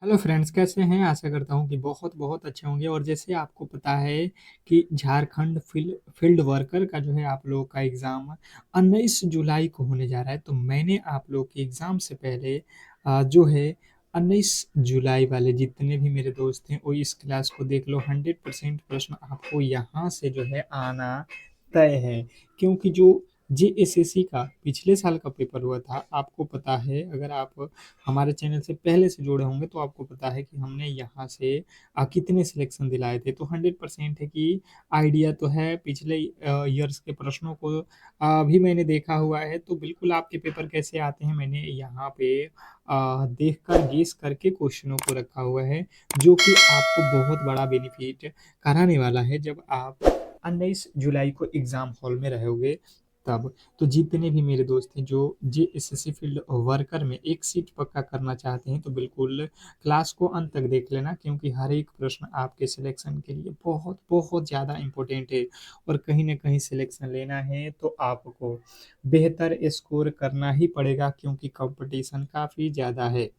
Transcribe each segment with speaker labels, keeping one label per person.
Speaker 1: Hello friends, कैसे हैं? आशा करता हूँ कि बहुत अच्छे होंगे। और जैसे आपको पता है कि झारखंड फील्ड वर्कर का जो है आप लोगों का एग्ज़ाम 19 जुलाई को होने जा रहा है। तो मैंने आप लोग के एग्ज़ाम से पहले जो है 19 जुलाई वाले जितने भी मेरे दोस्त हैं वो इस क्लास को देख लो। 100% प्रश्न आपको यहाँ से जो है आना तय है, क्योंकि जो जेएसएससी का पिछले साल का पेपर हुआ था, आपको पता है, अगर आप हमारे चैनल से पहले से जुड़े होंगे तो आपको पता है कि हमने यहाँ से कितने सिलेक्शन दिलाए थे। तो 100% है कि आइडिया तो है। पिछले ईयर्स के प्रश्नों को भी मैंने देखा हुआ है। तो बिल्कुल आपके पेपर कैसे आते हैं मैंने यहाँ पे देख कर गेस करके क्वेश्चनों को रखा हुआ है, जो कि आपको बहुत बड़ा बेनिफिट कराने वाला है जब आप 19 जुलाई को एग्ज़ाम हॉल में रहोगे तब। तो जितने भी मेरे दोस्त हैं जो जेएसएससी फील्ड वर्कर में एक सीट पक्का करना चाहते हैं तो बिल्कुल क्लास को अंत तक देख लेना, क्योंकि हर एक प्रश्न आपके सिलेक्शन के लिए बहुत ज़्यादा इम्पोर्टेंट है। और कहीं ना कहीं सिलेक्शन लेना है तो आपको बेहतर स्कोर करना ही पड़ेगा, क्योंकि कंपटीशन काफ़ी ज़्यादा है।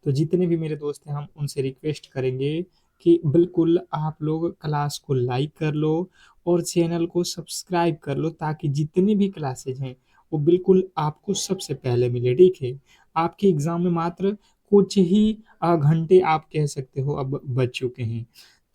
Speaker 1: तो जितने भी मेरे दोस्त हैं हम उनसे रिक्वेस्ट करेंगे कि बिल्कुल आप लोग क्लास को लाइक कर लो और चैनल को सब्सक्राइब कर लो, ताकि जितनी भी क्लासेज हैं वो बिल्कुल आपको सबसे पहले मिले। ठीक है, आपके एग्ज़ाम में मात्र कुछ ही घंटे आप कह सकते हो अब बच चुके हैं।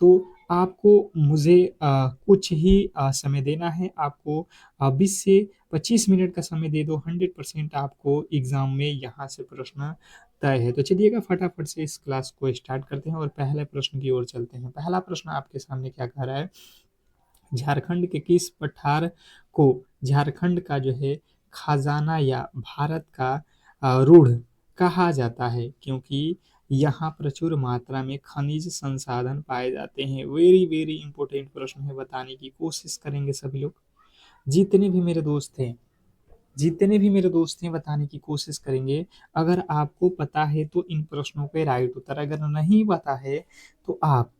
Speaker 1: तो आपको मुझे कुछ ही समय देना है। आपको 20 से 25 मिनट का समय दे दो। 100% आपको एग्ज़ाम में यहाँ से प्रश्न तय है। तो चलिएगा फटाफट से इस क्लास को स्टार्ट करते हैं और पहले प्रश्न की ओर चलते हैं। पहला प्रश्न आपके सामने क्या कह रहा है? झारखंड के किस पठार को झारखंड का जो है खजाना या भारत का रूढ़ कहा जाता है, क्योंकि यहाँ प्रचुर मात्रा में खनिज संसाधन पाए जाते हैं। वेरी वेरी इंपॉर्टेंट प्रश्न है, बताने की कोशिश करेंगे सभी लोग। जितने भी मेरे दोस्त हैं जितने भी मेरे दोस्त हैं बताने की कोशिश करेंगे। अगर आपको पता है तो इन प्रश्नों के राइट उत्तर, अगर नहीं पता है तो आप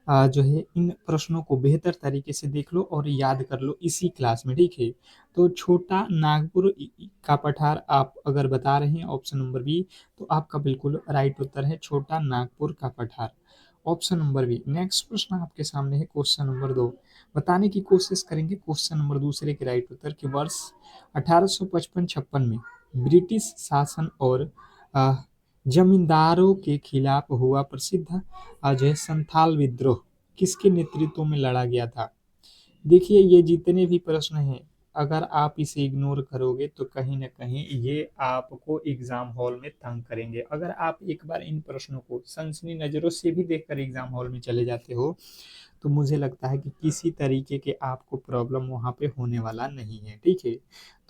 Speaker 1: जो है इन प्रश्नों को बेहतर तरीके से देख लो और याद कर लो इसी क्लास में। ठीक है, तो छोटा नागपुर का पठार आप अगर बता रहे हैं ऑप्शन नंबर बी, तो आपका बिल्कुल राइट उत्तर है छोटा नागपुर का पठार, ऑप्शन नंबर बी। नेक्स्ट प्रश्न आपके सामने है क्वेश्चन नंबर 2। बताने की कोशिश करेंगे क्वेश्चन नंबर दूसरे के राइट उत्तर के। वर्ष 1855-56 में ब्रिटिश शासन और अ, जमींदारों के खिलाफ हुआ प्रसिद्ध जो है संथाल विद्रोह किसके नेतृत्व में लड़ा गया था? देखिए, ये जितने भी प्रश्न हैं, अगर आप इसे इग्नोर करोगे तो कहीं न कहीं ये आपको एग्ज़ाम हॉल में तंग करेंगे। अगर आप एक बार इन प्रश्नों को सनसनी नज़रों से भी देखकर एग्ज़ाम हॉल में चले जाते हो, तो मुझे लगता है कि किसी तरीके के आपको प्रॉब्लम वहाँ पे होने वाला नहीं है। ठीक है?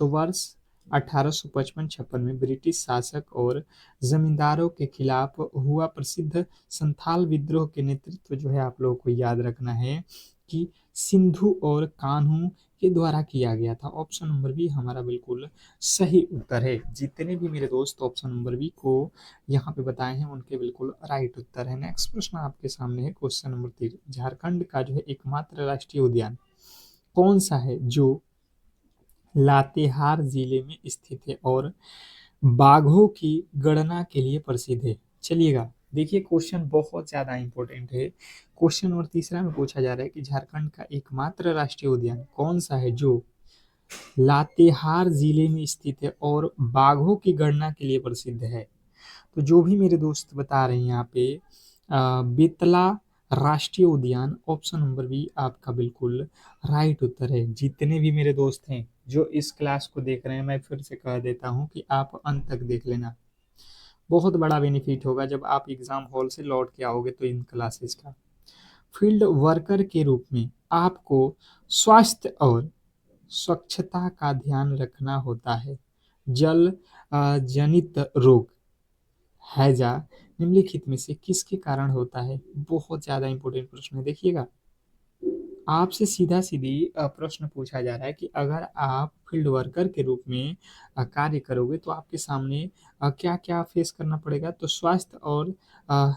Speaker 1: तो वर्ष 1855-56 में ब्रिटिश शासक और जमींदारों के खिलाफ हुआ प्रसिद्ध संथाल विद्रोह के नेतृत्व जो है आप लोगों को याद रखना है कि सिंधु और कान्हू के द्वारा किया गया था। ऑप्शन नंबर बी हमारा बिल्कुल सही उत्तर है। जितने भी मेरे दोस्त ऑप्शन नंबर बी को यहाँ पे बताए हैं उनके बिल्कुल राइट उत्तर है। नेक्स्ट प्रश्न आपके सामने है क्वेश्चन नंबर 3। झारखंड का जो है एकमात्र राष्ट्रीय उद्यान कौन सा है जो लातेहार जिले में स्थित है और बाघों की गणना के लिए प्रसिद्ध है? चलिएगा, देखिए क्वेश्चन बहुत ज्यादा इंपॉर्टेंट है। क्वेश्चन नंबर तीसरा में पूछा जा रहा है कि झारखंड का एकमात्र राष्ट्रीय उद्यान कौन सा है जो लातेहार जिले में स्थित है और बाघों की गणना के लिए प्रसिद्ध है? तो जो भी मेरे दोस्त बता रहे हैं यहाँ पे बेतला राष्ट्रीय उद्यान, ऑप्शन नंबर बी आपका बिल्कुल राइट उत्तर है। जितने भी मेरे दोस्त हैं जो इस क्लास को देख रहे हैं, मैं फिर से कह देता हूँ कि आप अंत तक देख लेना। बहुत बड़ा बेनिफिट होगा जब आप एग्जाम हॉल से लौट के आओगे तो इन क्लासेस का। फील्ड वर्कर के रूप में आपको स्वास्थ्य और स्वच्छता का ध्यान रखना होता है। जल जनित रोग हैजा निम्नलिखित में से किसके कारण होता है? बहुत ज्यादा इंपॉर्टेंट प्रश्न है, देखिएगा। आपसे सीधा सीधी प्रश्न पूछा जा रहा है कि अगर आप फील्ड वर्कर के रूप में कार्य करोगे तो आपके सामने क्या क्या फेस करना पड़ेगा? तो स्वास्थ्य और अ,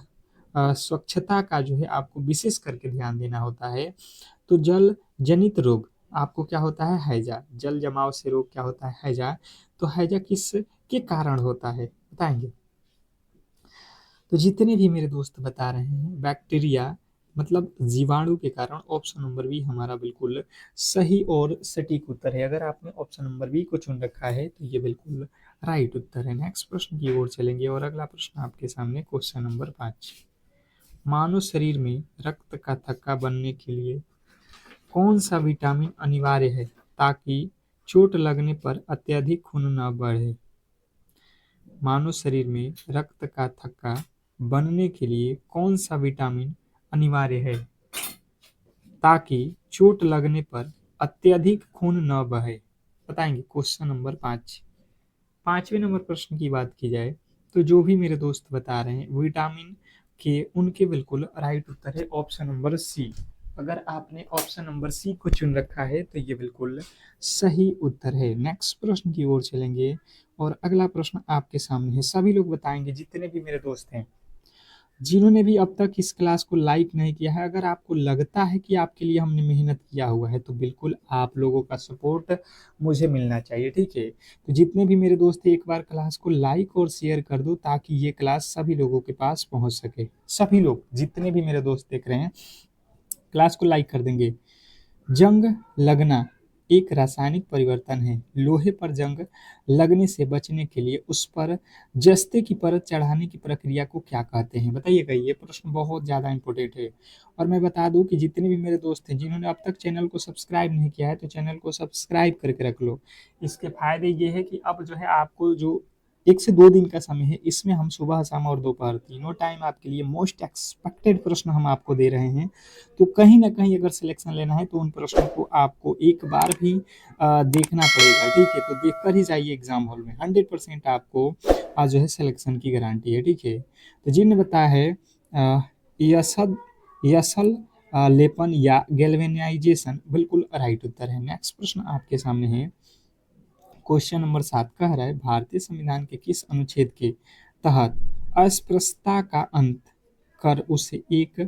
Speaker 1: स्वच्छता का जो है आपको विशेष करके ध्यान देना होता है। तो जल जनित रोग आपको क्या होता है? हैजा। जल जमाव से रोग क्या होता है? हैजा। तो हैजा किस के कारण होता है बताएंगे? तो जितने भी मेरे दोस्त बता रहे हैं बैक्टीरिया मतलब जीवाणु के कारण, ऑप्शन नंबर बी हमारा बिल्कुल सही और सटीक उत्तर है। अगर आपने ऑप्शन नंबर बी को चुन रखा है तो ये बिल्कुल राइट उत्तर है। नेक्स्ट प्रश्न की ओर चलेंगे और अगला प्रश्न आपके सामने क्वेश्चन नंबर 5। मानव शरीर में रक्त का थक्का बनने के लिए कौन सा विटामिन अनिवार्य है ताकि चोट लगने पर अत्यधिक खून न बढ़े? मानव शरीर में रक्त का थक्का बनने के लिए कौन सा विटामिन अनिवार्य है ताकि चोट लगने पर अत्यधिक खून न बहे? बताएंगे क्वेश्चन नंबर 5। 5वें नंबर प्रश्न की बात की जाए तो जो भी मेरे दोस्त बता रहे हैं विटामिन के, उनके बिल्कुल राइट उत्तर है ऑप्शन नंबर सी। अगर आपने ऑप्शन नंबर सी को चुन रखा है तो ये बिल्कुल सही उत्तर है। नेक्स्ट प्रश्न की ओर चलेंगे और अगला प्रश्न आपके सामने है। सभी लोग बताएंगे जितने भी मेरे दोस्त हैं जिन्होंने भी अब तक इस क्लास को लाइक नहीं किया है। अगर आपको लगता है कि आपके लिए हमने मेहनत किया हुआ है तो बिल्कुल आप लोगों का सपोर्ट मुझे मिलना चाहिए, ठीक है। तो जितने भी मेरे दोस्त हैं एक बार क्लास को लाइक और शेयर कर दो ताकि ये क्लास सभी लोगों के पास पहुंच सके। सभी लोग जितने भी मेरे दोस्त देख रहे हैं क्लास को लाइक कर देंगे। जंग लगना एक रासायनिक परिवर्तन है। लोहे पर जंग लगने से बचने के लिए उस पर जस्ते की परत चढ़ाने की प्रक्रिया को क्या कहते हैं? बताइएगा, ये प्रश्न बहुत ज़्यादा इंपॉर्टेंट है। और मैं बता दूं कि जितने भी मेरे दोस्त हैं जिन्होंने अब तक चैनल को सब्सक्राइब नहीं किया है तो चैनल को सब्सक्राइब करके रख लो। इसके फायदे ये है कि अब जो है आपको जो 1 से 2 दिन का समय है इसमें हम सुबह शाम और दोपहर तीनों टाइम आपके लिए मोस्ट एक्सपेक्टेड प्रश्न हम आपको दे रहे हैं। तो कहीं ना कहीं अगर सिलेक्शन लेना है तो उन प्रश्नों को आपको एक बार भी देखना पड़ेगा, ठीक है। तो देख कर ही जाइए एग्जाम हॉल में, 100% आपको जो है सिलेक्शन की गारंटी है, ठीक है। तो जिन्हें बताया है यसद यसल लेपन या गैल्वेनाइजेशन बिल्कुल राइट उत्तर है। नेक्स्ट प्रश्न आपके सामने है क्वेश्चन नंबर 7 कह रहा है भारतीय संविधान के किस अनुच्छेद के तहत अस्पृश्यता का अंत कर उसे एक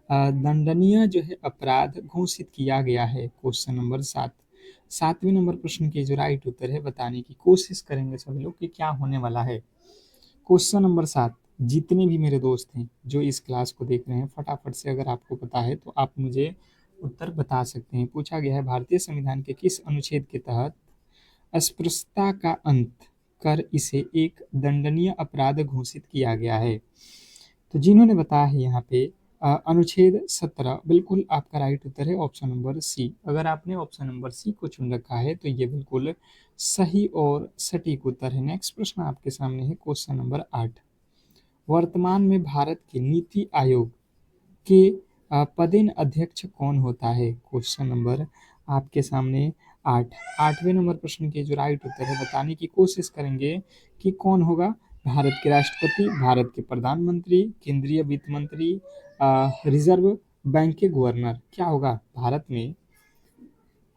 Speaker 1: दंडनीय जो है अपराध घोषित किया गया है? Question number 7। 7वें नंबर प्रश्न के जो राइट उत्तर है बताने की कोशिश करेंगे सभी लोग कि क्या होने वाला है। Question number 7। जितने भी मेरे दोस्त हैं जो इस क्लास को देख रहे हैं फटाफट से अगर आपको पता है तो आप मुझे उत्तर बता सकते हैं। पूछा गया है भारतीय संविधान के किस अनुच्छेद के तहत अस्पृश्यता का अंत कर इसे एक दंडनीय अपराध घोषित किया गया है? तो जिन्होंने बताया है यहाँ पे अनुच्छेद 17 बिल्कुल आपका राइट उत्तर है ऑप्शन नंबर सी। अगर आपने ऑप्शन नंबर सी को चुन रखा है तो ये बिल्कुल सही और सटीक उत्तर है। नेक्स्ट प्रश्न आपके सामने है क्वेश्चन नंबर 8। वर्तमान में भारत के नीति आयोग के पदेन अध्यक्ष कौन होता है? क्वेश्चन नंबर आपके सामने 8। 8वें नंबर प्रश्न के जो राइट उत्तर है बताने की कोशिश करेंगे कि कौन होगा। भारत के राष्ट्रपति, भारत के प्रधानमंत्री, केंद्रीय वित्त मंत्री, रिजर्व बैंक के गवर्नर, क्या होगा भारत में?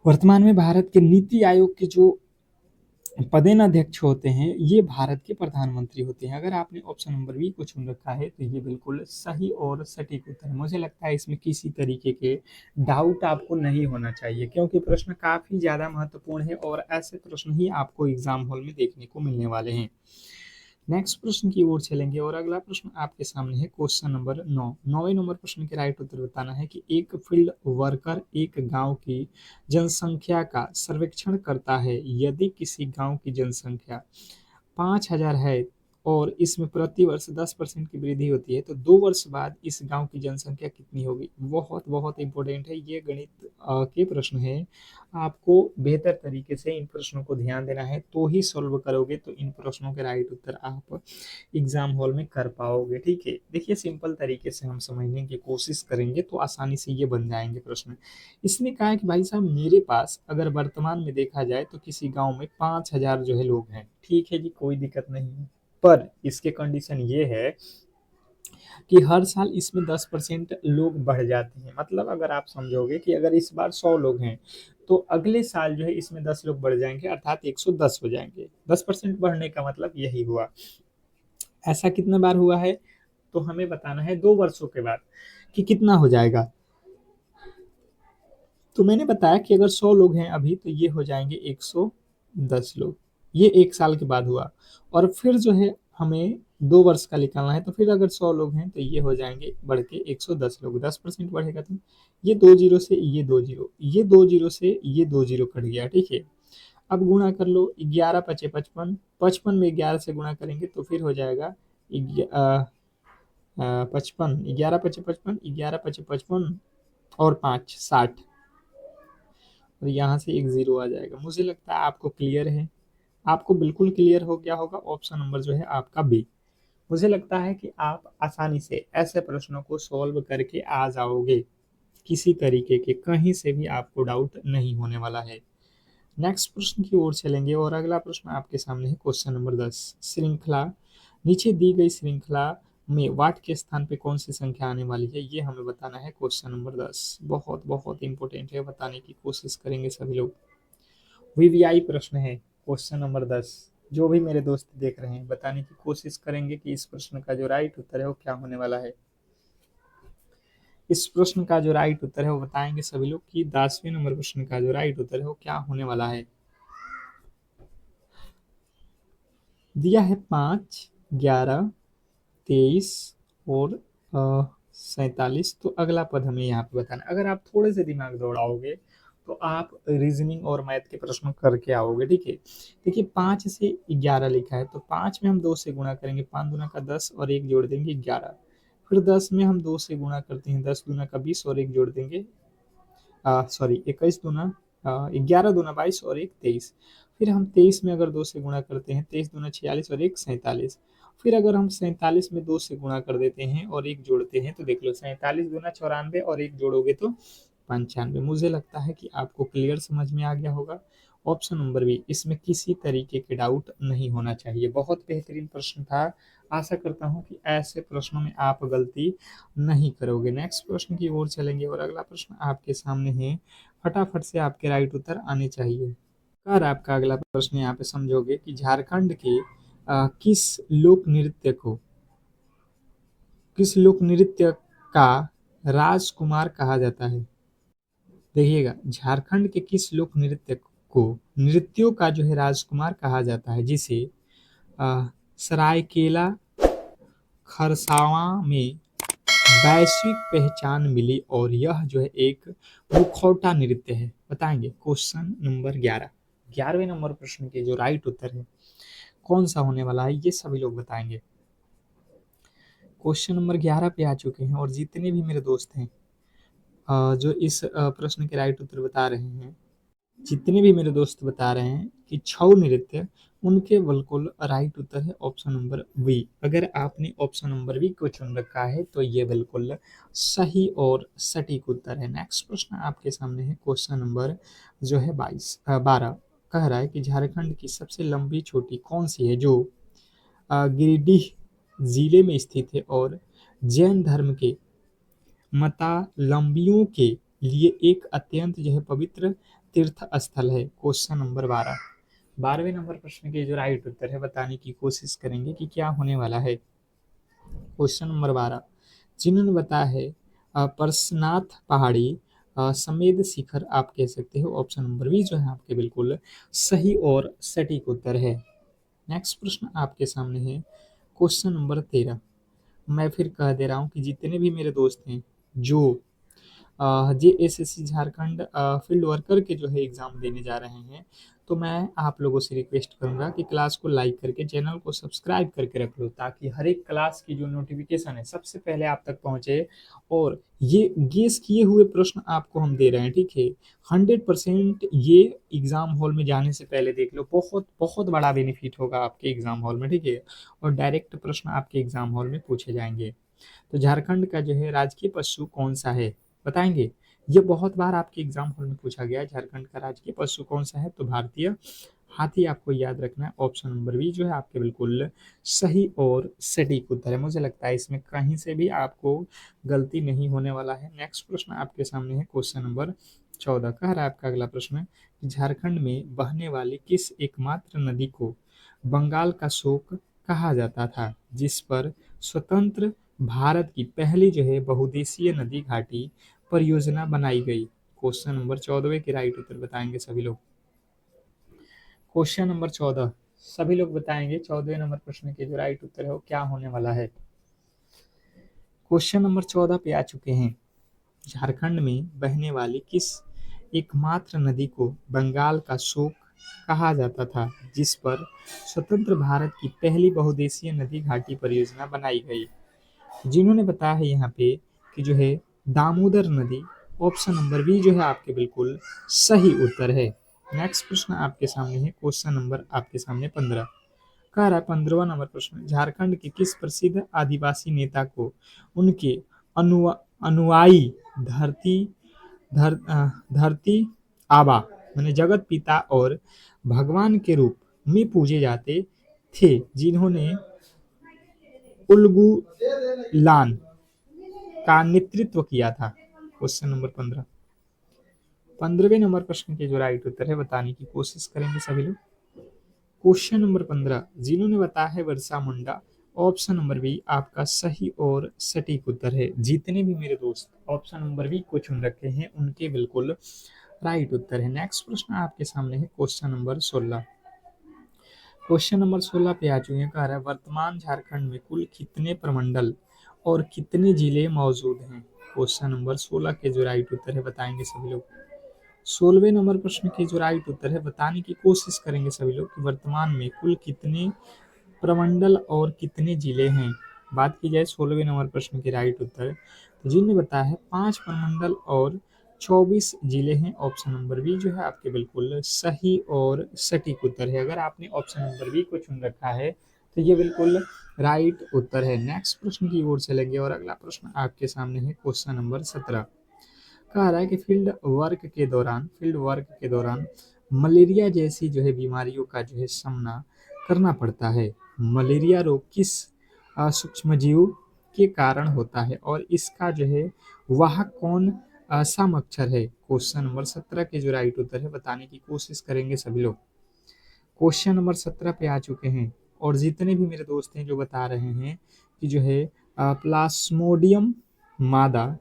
Speaker 1: वर्तमान में भारत के नीति आयोग के जो पदेन अध्यक्ष होते हैं ये भारत के प्रधानमंत्री होते हैं। अगर आपने ऑप्शन नंबर बी को चुन रखा है तो ये बिल्कुल सही और सटीक उत्तर है। मुझे लगता है इसमें किसी तरीके के डाउट आपको नहीं होना चाहिए क्योंकि प्रश्न काफी ज्यादा महत्वपूर्ण है और ऐसे प्रश्न ही आपको एग्जाम हॉल में देखने को मिलने वाले हैं। नेक्स्ट प्रश्न की ओर चलेंगे और अगला प्रश्न आपके सामने है क्वेश्चन नंबर 9। 9वें नंबर प्रश्न के राइट उत्तर बताना है कि एक फील्ड वर्कर एक गांव की जनसंख्या का सर्वेक्षण करता है। यदि किसी गांव की जनसंख्या 5000 है और इसमें प्रति वर्ष 10% की वृद्धि होती है तो 2 वर्ष बाद इस गांव की जनसंख्या कितनी होगी? बहुत बहुत इंपॉर्टेंट है ये गणित के प्रश्न है। आपको बेहतर तरीके से इन प्रश्नों को ध्यान देना है तो ही सॉल्व करोगे तो इन प्रश्नों के राइट उत्तर आप एग्जाम हॉल में कर पाओगे, ठीक है। देखिए सिंपल तरीके से हम समझने की कोशिश करेंगे तो आसानी से ये बन जाएंगे प्रश्न। इसने कहा है कि भाई साहब मेरे पास अगर वर्तमान में देखा जाए तो किसी गांव में 5000 जो है लोग हैं, ठीक है जी, कोई दिक्कत नहीं है। पर इसके कंडीशन ये है कि हर साल इसमें 10% लोग बढ़ जाते हैं। मतलब अगर आप समझोगे कि अगर इस बार 100 लोग हैं तो अगले साल जो है इसमें 10 लोग बढ़ जाएंगे अर्थात 110 हो जाएंगे। 10% बढ़ने का मतलब यही हुआ। ऐसा कितने बार हुआ है तो हमें बताना है 2 वर्षों के बाद कि कितना हो जाएगा। तो मैंने बताया कि अगर 100 लोग हैं अभी तो ये हो जाएंगे 110 लोग। ये 1 साल के बाद हुआ और फिर जो है हमें 2 वर्ष का निकालना है तो फिर अगर 100 लोग हैं तो ये हो जाएंगे बढ़ के 110 लोग, 10% बढ़ेगा। तो ये 2 जीरो से ये 2 जीरो, ये 2 जीरो से ये 2 जीरो कट गया, ठीक है। अब गुणा कर लो, 11 पचे 55, 55 में 11 से गुणा करेंगे तो फिर हो जाएगा 55, 11 पचे 55, 11 पचे 55 और 5 60, और यहाँ से एक जीरो आ जाएगा। मुझे लगता है आपको क्लियर है, आपको बिल्कुल क्लियर हो गया होगा। ऑप्शन नंबर जो है आपका बी। मुझे लगता है कि आप आसानी से ऐसे प्रश्नों को सॉल्व करके आ जाओगे, किसी तरीके के कहीं से भी आपको डाउट नहीं होने वाला है। नेक्स्ट प्रश्न की ओर चलेंगे और अगला प्रश्न आपके सामने है क्वेश्चन नंबर 10। श्रृंखला, नीचे दी गई श्रृंखला में वाट के स्थान पे कौन सी संख्या आने वाली है, ये हमें बताना है। क्वेश्चन नंबर 10 बहुत बहुत इंपॉर्टेंट है, बताने की कोशिश करेंगे सभी लोग। वीवीआई प्रश्न है क्वेश्चन नंबर 10। जो भी मेरे दोस्त देख रहे हैं बताने की कोशिश करेंगे कि इस प्रश्न का जो राइट उत्तर है वो क्या होने वाला है। इस प्रश्न का जो राइट उत्तर है वो बताएंगे सभी लोग कि 10वें नंबर प्रश्न का जो राइट उत्तर है वो क्या होने वाला है। दिया है 5, 11, 23 और 47। तो अगला पद हमें यहाँ पे बताना। अगर आप थोड़े से दिमाग दौड़ाओगे तो आप रीजनिंग और मैथ के प्रश्न करके आओगे, ठीक है। देखिए 5 से 11 लिखा है तो 5 में हम 2 से गुणा करेंगे, 5 दूना का 10 और एक जोड़ देंगे 11। फिर 10 में हम 2 से गुणा करते हैं, 10 दूना का 20 और एक जोड़ देंगे, सॉरी 21 दूना 11 दूना 22 और एक 23। फिर हम 23 में अगर 2 से गुणा करते हैं, 23 दूना 46 और एक 47। फिर अगर हम 47 में 2 से गुणा कर देते हैं और एक जोड़ते हैं तो देख लो 47 दूना 94 और एक जोड़ोगे तो 95। मुझे लगता है कि आपको क्लियर समझ में आ गया होगा। ऑप्शन नंबर बी, इसमें किसी तरीके के डाउट नहीं होना चाहिए। बहुत बेहतरीन प्रश्न था, आशा करता हूँ कि ऐसे प्रश्नों में आप गलती नहीं करोगे। नेक्स्ट प्रश्न की ओर चलेंगे और अगला प्रश्न आपके सामने है, फटाफट से आपके राइट उत्तर आने चाहिए। कर आपका अगला प्रश्न यहाँ पे समझोगे कि झारखंड के किस लोक नृत्य का राजकुमार कहा जाता है। देखिएगा, झारखंड के किस लोक नृत्य को नृत्यों का जो है राजकुमार कहा जाता है, जिसे सरायकेला खरसावां में वैश्विक पहचान मिली, और यह जो है एक मुखौटा नृत्य है। बताएंगे क्वेश्चन नंबर 11। 11वें नंबर प्रश्न के जो राइट उत्तर है कौन सा होने वाला है ये सभी लोग बताएंगे। क्वेश्चन नंबर 11 पे आ चुके हैं और जितने भी मेरे दोस्त हैं जो इस प्रश्न के राइट उत्तर बता रहे हैं, जितने भी मेरे दोस्त बता रहे हैं कि छऊ नृत्य, उनके बिल्कुल राइट उत्तर है ऑप्शन नंबर बी। अगर आपने ऑप्शन नंबर बी को चुन रखा है तो ये बिल्कुल सही और सटीक उत्तर है। नेक्स्ट प्रश्न आपके सामने है क्वेश्चन नंबर जो है 12। कह रहा है कि झारखंड की सबसे लंबी चोटी कौन सी है जो गिरिडीह जिले में स्थित है और जैन धर्म के मतावलंबियों के लिए एक अत्यंत जो है पवित्र तीर्थ स्थल है। Question number 12। 12वें नंबर प्रश्न के जो राइट उत्तर है बताने की कोशिश करेंगे कि क्या होने वाला है। क्वेश्चन नंबर 12 जिन्होंने बताया है परसनाथ पहाड़ी समेद शिखर आप कह सकते हो। ऑप्शन नंबर बी जो है आपके बिल्कुल सही और सटीक उत्तर है। नेक्स्ट प्रश्न आपके सामने है क्वेश्चन नंबर 13। मैं फिर कह दे रहा हूँ कि जितने भी मेरे दोस्त हैं जो जेएसएससी झारखंड फील्ड वर्कर के जो है एग्ज़ाम देने जा रहे हैं, तो मैं आप लोगों से रिक्वेस्ट करूंगा कि क्लास को लाइक करके चैनल को सब्सक्राइब करके रख लो, ताकि हर एक क्लास की जो नोटिफिकेशन है सबसे पहले आप तक पहुंचे। और ये गेस किए हुए प्रश्न आपको हम दे रहे हैं, ठीक है। 100% ये एग्ज़ाम हॉल में जाने से पहले देख लो, बहुत बहुत बड़ा बेनिफिट होगा आपके एग्ज़ाम हॉल में, ठीक है। और डायरेक्ट प्रश्न आपके एग्ज़ाम हॉल में पूछे जाएंगे। तो झारखंड का जो है राजकीय पशु कौन सा है बताएंगे। ये बहुत बार आपके एग्जाम हॉल में पूछा गया है, झारखंड का राजकीय पशु कौन सा है, तो भारतीय हाथी आपको याद रखना है। ऑप्शन नंबर बी जो है आपके बिल्कुल सही और सटीक उत्तर है। मुझे लगता है इसमें कहीं से भी आपको गलती नहीं होने वाला है। नेक्स्ट प्रश्न आपके सामने है क्वेश्चन नंबर 14। कह रहा है आपका अगला प्रश्न कि झारखंड में बहने वाली किस एकमात्र नदी को बंगाल का शोक कहा जाता था, जिस पर स्वतंत्र भारत की पहली जो है बहुउद्देशीय नदी घाटी परियोजना बनाई गई। क्वेश्चन नंबर 14 के राइट उत्तर बताएंगे सभी लोग। क्वेश्चन नंबर 14 सभी लोग बताएंगे 14वें नंबर प्रश्न के जो राइट उत्तर है वो क्या होने वाला है। क्वेश्चन नंबर 14 पे आ चुके हैं। झारखंड में बहने वाली किस एकमात्र नदी को बंगाल का शोक कहा जाता था, जिस पर स्वतंत्र भारत की पहली बहुउद्देशीय नदी घाटी परियोजना बनाई गई? जिन्होंने बताया है यहाँ पे कि जो है दामोदर नदी। ऑप्शन नंबर बी जो है आपके बिल्कुल सही उत्तर है। नेक्स्ट प्रश्न आपके सामने है, क्वेश्चन नंबर आपके सामने 15। कह रहा है 15वां नंबर प्रश्न, झारखंड के किस प्रसिद्ध आदिवासी नेता को उनके अनुयायी धरती धरती आबा माने जगत पिता और भगवान के रूप में पूजे जाते थे, जिन्होंने उलगुलान का नेतृत्व किया था? Question number 15। 15वें नंबर प्रश्न के जो राइट उत्तर है बताने की कोशिश करेंगे सभी लोग। क्वेश्चन नंबर 15, जिन्होंने बताया है Birsa Munda. Option number B आपका सही और सटीक उत्तर है। जितने भी मेरे दोस्त ऑप्शन नंबर बी को चुन रखे हैं उनके बिल्कुल राइट उत्तर है। नेक्स्ट प्रश्न आपके सामने है, क्वेश्चन नंबर 16। क्वेश्चन नंबर 16 पे आ चुके हैं। कह रहा है वर्तमान झारखंड में कुल कितने प्रमंडल और कितने जिले मौजूद हैं? क्वेश्चन नंबर 16 के जो राइट उत्तर है बताएंगे सभी लोग। 16वें नंबर प्रश्न के जो राइट उत्तर है बताने की कोशिश करेंगे सभी लोग कि वर्तमान में कुल कितने प्रमंडल और कितने जिले हैं। बात की जाए 16वें नंबर प्रश्न के राइट उत्तर, तो जिनने बताया है 5 प्रमंडल और 24 जिले हैं। ऑप्शन नंबर बी जो है आपके बिल्कुल सही और सटीक उत्तर है। अगर आपने ऑप्शन नंबर बी को चुन रखा है तो ये बिल्कुल राइट उत्तर है। नेक्स्ट प्रश्न की ओर चलेंगे और अगला प्रश्न आपके सामने है, क्वेश्चन नंबर 17। कहा रहा है कि फील्ड वर्क के दौरान मलेरिया जैसी जो है बीमारियों का जो है सामना करना पड़ता है। मलेरिया रोग किस सूक्ष्मजीव के कारण होता है और इसका जो है वाहक कौन सा मच्छर है? क्वेश्चन नंबर 17 के जो राइट उत्तर है बताने की कोशिश करेंगे सभी लोग। क्वेश्चन नंबर 17 पे आ चुके हैं और जितने भी मेरे दोस्त हैं जो बता रहे हैं कि जो है प्लास्मोडियम मादा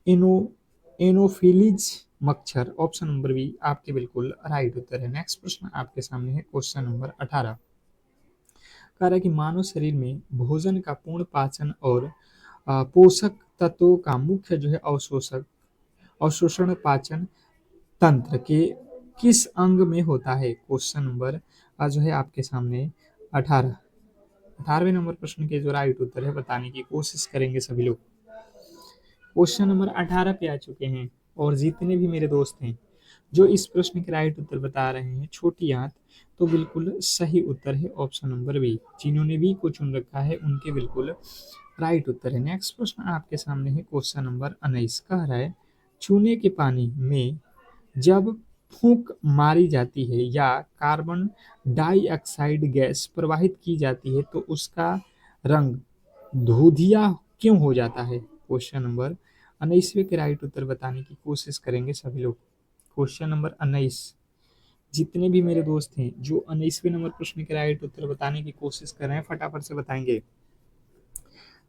Speaker 1: एनो एनोफिलीज मच्छर। ऑप्शन नंबर बी आपके बिल्कुल राइट उत्तर है। नेक्स्ट प्रश्न आपके सामने है, क्वेश्चन नंबर 18। कह रहा है कि मानव शरीर में भोजन का पूर्ण पाचन और पोषक तत्वों का मुख्य जो है अवशोषण पाचन तंत्र के किस अंग में होता है? क्वेश्चन नंबर जो है आपके सामने 18। 18वें नंबर प्रश्न के जो राइट उत्तर है बताने की कोशिश करेंगे सभी लोग। क्वेश्चन नंबर 18 पे आ चुके हैं और जितने भी मेरे दोस्त हैं जो इस प्रश्न के राइट उत्तर बता रहे हैं छोटी आंत, तो बिल्कुल सही उत्तर है ऑप्शन नंबर बी। जिन्होंने बी को चुन रखा है उनके बिल्कुल राइट उत्तर है। नेक्स्ट प्रश्न आपके सामने है, क्वेश्चन नंबर 19। कह रहा है चूने के पानी में जब फूंक मारी जाती है या कार्बन डाइऑक्साइड गैस प्रवाहित की जाती है तो उसका रंग धूधिया क्यों हो जाता है? क्वेश्चन नंबर 19वें के राइट उत्तर बताने की कोशिश करेंगे सभी लोग। क्वेश्चन नंबर 19, जितने भी मेरे दोस्त हैं जो 19वें नंबर प्रश्न के राइट उत्तर बताने की कोशिश कर रहे हैं फटाफट से बताएंगे।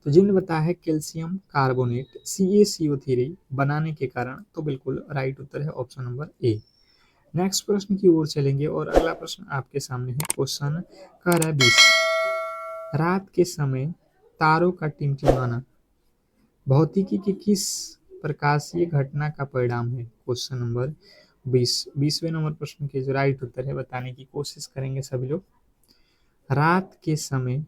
Speaker 1: तो जिन्होंने बताया है कैल्शियम कार्बोनेट CaCO3 बनाने के कारण, तो बिल्कुल राइट उत्तर है ऑप्शन नंबर ए। नेक्स्ट प्रश्न की ओर चलेंगे और अगला प्रश्न आपके सामने है, क्वेश्चन कह रहा है 20। रात के समय तारों का टिमटिमाना भौतिकी की किस प्रकाशीय घटना का परिणाम है? Question number 20। 20वें नंबर प्रश्न के जो राइट उत्तर है बताने की कोशिश करेंगे सभी लोग। रात के समय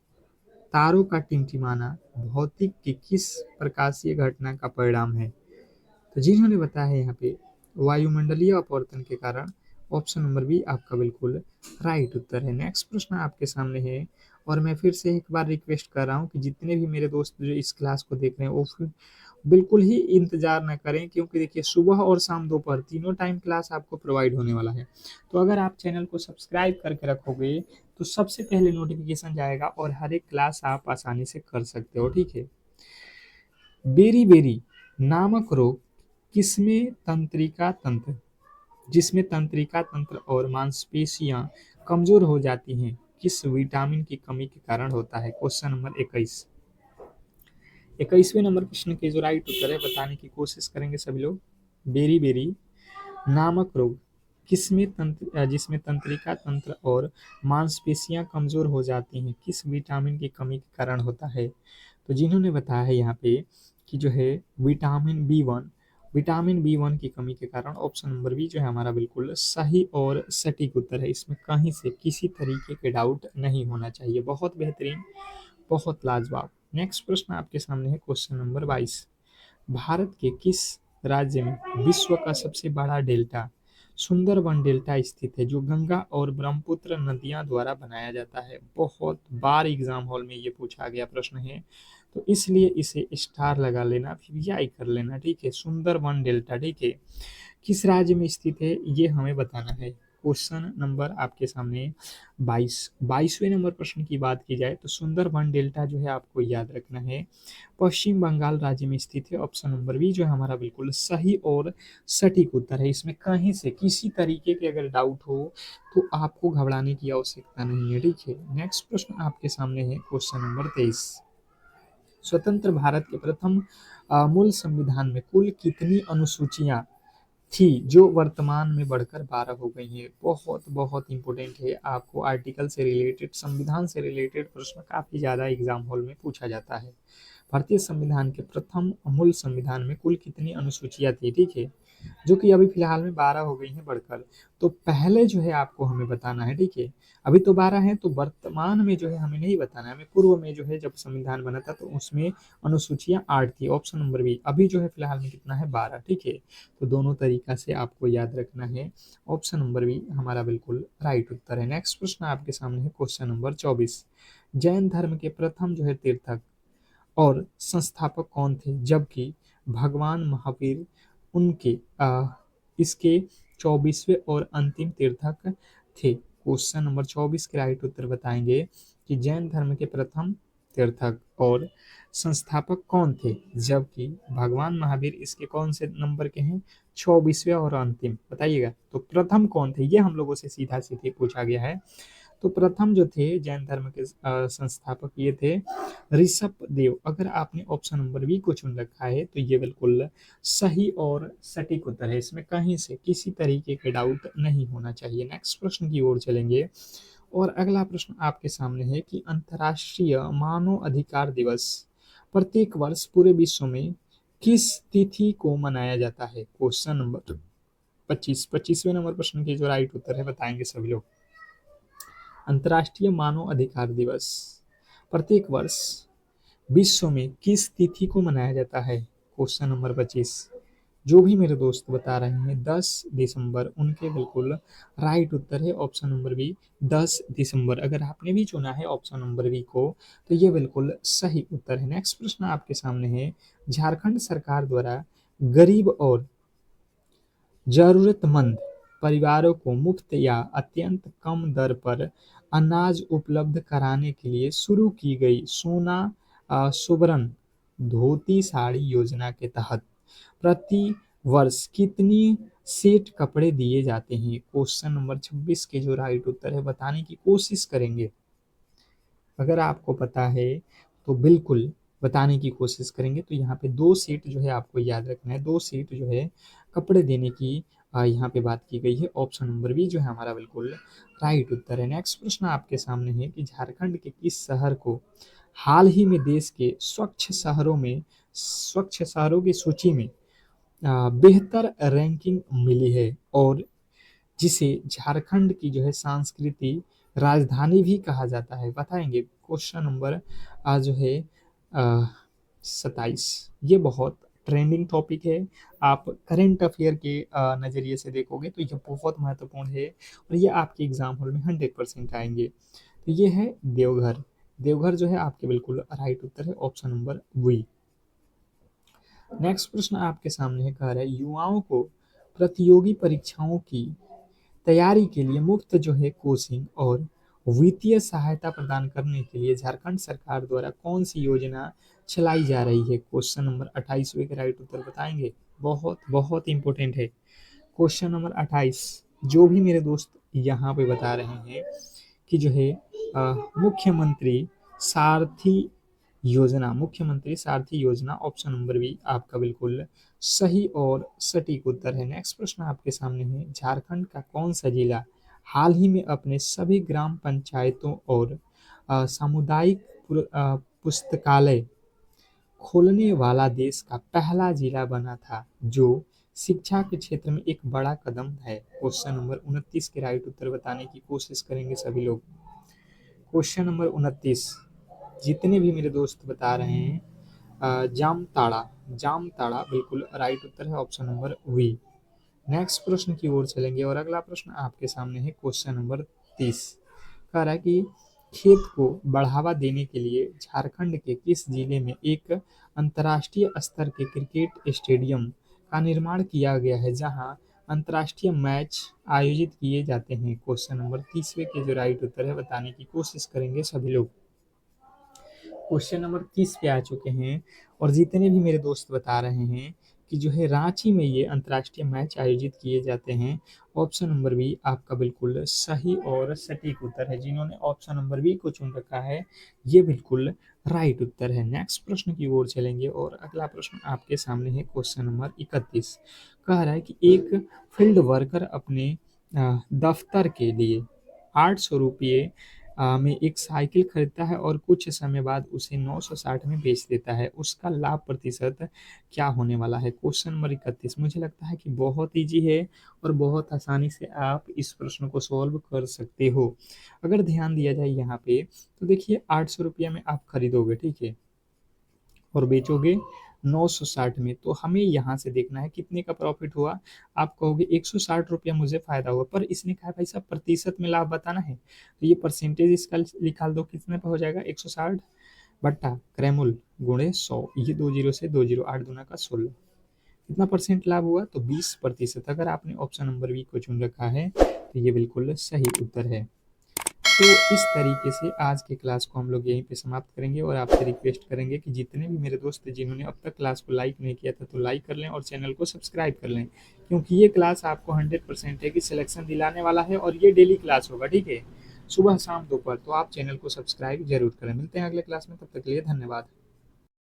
Speaker 1: तारों का टिमटिमाना भौतिक की किस प्रकाशीय घटना का परिणाम है? तो जिन्होंने बताया है यहाँ पे वायुमंडलीय अपवर्तन के कारण। ऑप्शन नंबर बी आपका बिल्कुल राइट उत्तर है। नेक्स्ट प्रश्न आपके सामने है और मैं फिर से एक बार रिक्वेस्ट कर रहा हूँ कि जितने भी मेरे दोस्त जो इस क्लास को देख रहे हैं वो फिर बिल्कुल ही इंतजार ना करें, क्योंकि देखिए सुबह और शाम दोपहर तीनों टाइम क्लास आपको प्रोवाइड होने वाला है। तो अगर आप चैनल को सब्सक्राइब करके रखोगे तो सबसे पहले नोटिफिकेशन जाएगा और हर एक क्लास आप आसानी से कर सकते हो, ठीक है। बेरी बेरी नामक रोग किसमें तंत्रिका तंत्र जिसमें तंत्रिका तंत्र और मांसपेशियां कमजोर हो जाती हैं, किस विटामिन की कमी के कारण होता है? Question number 21। 21वें नंबर प्रश्न के जो राइट उत्तर है बताने की कोशिश करेंगे सभी लोग। बेरी बेरी नामक रोग जिसमें तंत्रिका तंत्र और मांसपेशियां कमजोर हो जाती हैं, किस विटामिन की कमी के कारण होता है? तो जिन्होंने बताया है यहाँ पे कि जो है विटामिन बी वन की कमी के कारण, ऑप्शन नंबर बी जो है हमारा बिल्कुल सही और सटीक उत्तर है। इसमें कहीं से किसी तरीके के डाउट नहीं होना चाहिए। बहुत बेहतरीन, बहुत लाजवाब। नेक्स्ट प्रश्न आपके सामने है, क्वेश्चन नंबर 22। भारत के किस राज्य में विश्व का सबसे बड़ा डेल्टा सुंदरबन डेल्टा स्थित है, जो गंगा और ब्रह्मपुत्र नदियां द्वारा बनाया जाता है? बहुत बार एग्जाम हॉल में ये पूछा गया प्रश्न है, तो इसलिए इसे स्टार लगा लेना, फिर याद कर लेना, ठीक है। सुंदरबन डेल्टा, ठीक है, किस राज्य में स्थित है ये हमें बताना है। क्वेश्चन नंबर आपके सामने 22वें नंबर प्रश्न की बात की जाए तो सुंदरबन डेल्टा जो है आपको याद रखना है पश्चिम बंगाल राज्य में स्थित है। ऑप्शन नंबर बी जो है हमारा बिल्कुल सही और सटीक उत्तर है। इसमें कहीं से किसी तरीके के अगर डाउट हो तो आपको घबराने की आवश्यकता नहीं है, ठीक है। नेक्स्ट प्रश्न आपके सामने है, क्वेश्चन नंबर 23। स्वतंत्र भारत के प्रथम मूल संविधान में कुल कितनी अनुसूचियां थी, जो वर्तमान में बढ़कर 12 हो गई हैं? बहुत बहुत इंपॉर्टेंट है। आपको आर्टिकल से रिलेटेड, संविधान से रिलेटेड प्रश्न काफी ज्यादा एग्जाम हॉल में पूछा जाता है। भारतीय संविधान के प्रथम मूल संविधान में कुल कितनी अनुसूचियां थी, ठीक है, जो कि अभी फिलहाल में 12 हो गई हैं बढ़कर। तो पहले जो है आपको हमें बताना है, ठीक है। अभी तो 12 है, तो वर्तमान में जो है हमें नहीं बताना है। हमें पूर्व में जो है जब संविधान बना था तो उसमें अनुसूचियां 8 थी, ऑप्शन नंबर बी। अभी जो है फिलहाल में कितना है, 12, ठीक है। तो दोनों तरीका से आपको याद रखना है। ऑप्शन नंबर बी हमारा बिल्कुल राइट उत्तर है। नेक्स्ट प्रश्न आपके सामने है, क्वेश्चन नंबर 24। जैन धर्म के प्रथम जो है तीर्थक और संस्थापक कौन थे, जबकि भगवान महावीर उनके इसके 24वें और अंतिम तीर्थक थे? क्वेश्चन नंबर 24 के राइट उत्तर बताएंगे कि जैन धर्म के प्रथम तीर्थक और संस्थापक कौन थे, जबकि भगवान महावीर इसके कौन से नंबर के हैं, 24वें और अंतिम, बताइएगा। तो प्रथम कौन थे, ये हम लोगों से सीधा सीधे पूछा गया है। तो प्रथम जो थे जैन धर्म के संस्थापक, ये थे ऋषभ देव। अगर आपने ऑप्शन नंबर बी को चुन रखा है तो ये बिल्कुल सही और सटीक उत्तर है। इसमें कहीं से किसी तरीके के डाउट नहीं होना चाहिए। नेक्स्ट प्रश्न की ओर चलेंगे और अगला प्रश्न आपके सामने है कि अंतर्राष्ट्रीय मानव अधिकार दिवस प्रत्येक वर्ष पूरे विश्व में किस तिथि को मनाया जाता है? क्वेश्चन नंबर 25वें नंबर प्रश्न के जो राइट उत्तर है बताएंगे सभी लोग। अंतर्राष्ट्रीय मानव अधिकार दिवस प्रत्येक वर्ष विश्व में किस तिथि को मनाया जाता है? Question number 25। जो भी मेरे दोस्त बता रहे हैं 10 दिसंबर, उनके बिल्कुल राइट उत्तर है ऑप्शन नंबर बी, 10 दिसंबर। अगर आपने भी चुना है ऑप्शन नंबर बी को तो ये बिल्कुल सही उत्तर है। नेक्स्ट प्रश्न आपके सामने है, झारखंड सरकार द्वारा गरीब और जरूरतमंद परिवारों को मुफ्त या अत्यंत कम दर पर अनाज उपलब्ध कराने के लिए शुरू की गई सोना सुवर्ण धोती साड़ी योजना के तहत प्रति वर्ष कितनी सेट कपड़े दिए जाते हैं? क्वेश्चन नंबर 26 के जो राइट उत्तर है बताने की कोशिश करेंगे। अगर आपको पता है तो बिल्कुल बताने की कोशिश करेंगे। तो यहाँ पे 2 सेट जो है आपको याद रखना है, 2 सेट जो है कपड़े देने की यहाँ पे बात की गई है। ऑप्शन नंबर बी जो है हमारा बिल्कुल राइट उत्तर है। नेक्स्ट प्रश्न आपके सामने है कि झारखंड के किस शहर को हाल ही में देश के स्वच्छ शहरों की सूची में बेहतर रैंकिंग मिली है और जिसे झारखंड की जो है सांस्कृतिक राजधानी भी कहा जाता है? बताएंगे। क्वेश्चन नंबर जो है 27। ये बहुत ट्रेंडिंग टॉपिक है। आप करेंट अफेयर के नज़रिए से देखोगे तो ये बहुत महत्वपूर्ण है और ये आपके एग्जाम हॉल में 100% आएंगे। तो ये है देवघर। देवघर जो है आपके बिल्कुल राइट उत्तर है, ऑप्शन नंबर बी। नेक्स्ट प्रश्न आपके सामने है, कह रहा है युवाओं को प्रतियोगी परीक्षाओं की तैयारी के लिए मुफ्त जो है कोचिंग और वित्तीय सहायता प्रदान करने के लिए झारखंड सरकार द्वारा कौन सी योजना चलाई जा रही है? क्वेश्चन नंबर 28वें के राइट उत्तर बताएंगे। बहुत बहुत इंपॉर्टेंट है क्वेश्चन नंबर 28। जो भी मेरे दोस्त यहाँ पे बता रहे हैं कि जो है मुख्यमंत्री सारथी योजना, मुख्यमंत्री सारथी योजना, ऑप्शन नंबर बी आपका बिल्कुल सही और सटीक उत्तर है। नेक्स्ट प्रश्न आपके सामने है, झारखंड का कौन सा जिला हाल ही में अपने सभी ग्राम पंचायतों और सामुदायिक पुस्तकालय खोलने वाला देश का पहला जिला बना था, जो शिक्षा के क्षेत्र में एक बड़ा कदम है। क्वेश्चन नंबर 29 के राइट उत्तर बताने की कोशिश करेंगे सभी लोग। क्वेश्चन नंबर 29, जितने भी मेरे दोस्त बता रहे हैं जामताड़ा, जामताड़ा बिल्कुल राइट उत्तर है, ऑप्शन नंबर वी। नेक्स्ट प्रश्न की ओर चलेंगे और अगला प्रश्न आपके सामने है क्वेश्चन नंबर 30। कह रहा है कि खेत को बढ़ावा देने के लिए झारखंड के किस जिले में एक अंतर्राष्ट्रीय स्तर के क्रिकेट स्टेडियम का निर्माण किया गया है, जहां अंतर्राष्ट्रीय मैच आयोजित किए जाते हैं। क्वेश्चन नंबर 30वें के जो राइट उत्तर है बताने की कोशिश करेंगे सभी लोग। क्वेश्चन नंबर 30 पे आ चुके हैं और जितने भी मेरे दोस्त बता रहे हैं कि जो है रांची में ये अंतर्राष्ट्रीय मैच आयोजित किए जाते हैं। ऑप्शन नंबर बी आपका बिल्कुल सही और सटीक उत्तर है। जिन्होंने ऑप्शन नंबर बी को चुन रखा है ये बिल्कुल राइट उत्तर है। नेक्स्ट प्रश्न की ओर चलेंगे और अगला प्रश्न आपके सामने है क्वेश्चन नंबर 31। कह रहा है कि एक फील्ड वर्कर अपने दफ्तर के लिए 800 रुपये में एक साइकिल खरीदता है और कुछ समय बाद उसे 960 में बेच देता है, उसका लाभ प्रतिशत क्या होने वाला है। क्वेश्चन नंबर 31 मुझे लगता है कि बहुत ईजी है और बहुत आसानी से आप इस प्रश्न को सॉल्व कर सकते हो। अगर ध्यान दिया जाए यहाँ पे तो देखिए 800 रुपया में आप खरीदोगे, ठीक है, और बेचोगे 960 में, तो हमें यहाँ से देखना है कितने का प्रॉफिट हुआ। आप कहोगे 160 रुपया मुझे फायदा हुआ, पर इसने कहा भाई साहब प्रतिशत में लाभ बताना है, तो ये परसेंटेज इसका निकाल दो, कितने पे हो जाएगा 160 बट्टा क्रैमुल गुणे 100, ये 2 जीरो से 2 जीरो, 8 दूना का 16, कितना परसेंट लाभ हुआ तो 20%। अगर आपने ऑप्शन नंबर बी को चुन रखा है तो ये बिल्कुल सही उत्तर है। तो इस तरीके से आज के क्लास को हम लोग यहीं पे समाप्त करेंगे और आपसे रिक्वेस्ट करेंगे कि जितने भी मेरे दोस्त जिन्होंने अब तक क्लास को लाइक नहीं किया था तो लाइक कर लें और चैनल को सब्सक्राइब कर लें, क्योंकि ये क्लास आपको 100% है कि सिलेक्शन दिलाने वाला है और ये डेली क्लास होगा, ठीक है, सुबह शाम दोपहर। तो आप चैनल को सब्सक्राइब जरूर करें। मिलते हैं अगले क्लास में, तब तक के लिए धन्यवाद।